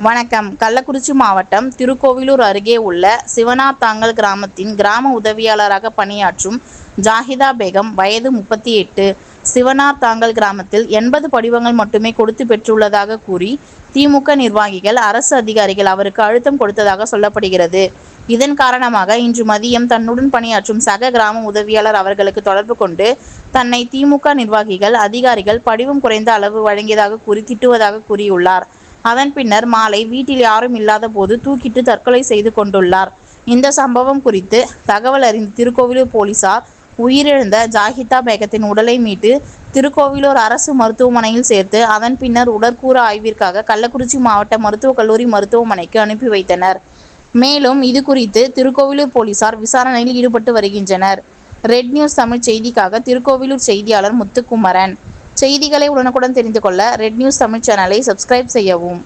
வணக்கம். கள்ளக்குறிச்சி மாவட்டம் திருக்கோவிலூர் அருகே உள்ள சிவனாத்தாங்கல் கிராமத்தின் கிராம உதவியாளராக பணியாற்றும் ஜாஹிதா பேகம், வயது 38. சிவனாத்தாங்கல் கிராமத்தில் 80 படிவங்கள் மட்டுமே கொடுத்து பெற்றுள்ளதாக கூறி திமுக நிர்வாகிகள், அரசு அதிகாரிகள் அவருக்கு அழுத்தம் கொடுத்ததாக சொல்லப்படுகிறது. இதன் காரணமாக இன்று மதியம் தன்னுடன் பணியாற்றும் சக கிராம உதவியாளர் அவர்களுக்கு தொடர்பு கொண்டு தன்னை திமுக நிர்வாகிகள், அதிகாரிகள் படிவம் குறைந்த அளவு வழங்கியதாக கூறி திட்டுவதாக கூறியுள்ளார். அதன் பின்னர் மாலை வீட்டில் யாரும் இல்லாத போது தூக்கிட்டு தற்கொலை செய்து கொண்டுள்ளார். இந்த சம்பவம் குறித்து தகவல் அறிந்த திருக்கோவிலூர் போலீசார் உயிரிழந்த ஜாஹிதா பேகத்தின் உடலை மீட்டு திருக்கோவிலூர் அரசு மருத்துவமனையில் சேர்த்து அதன் பின்னர் உடற்கூறு ஆய்விற்காக கள்ளக்குறிச்சி மாவட்ட மருத்துவக் கல்லூரி மருத்துவமனைக்கு அனுப்பி வைத்தனர். மேலும் இதுகுறித்து திருக்கோவிலூர் போலீசார் விசாரணையில் ஈடுபட்டு வருகின்றனர். ரெட் நியூஸ் தமிழ் செய்திக்காக திருக்கோவிலூர் செய்தியாளர் முத்துக்குமரன். செய்திகளை உடனுக்குடன் தெரிந்து கொள்ள ரெட் நியூஸ் தமிழ் சேனலை சப்ஸ்கிரைப் செய்யவும்.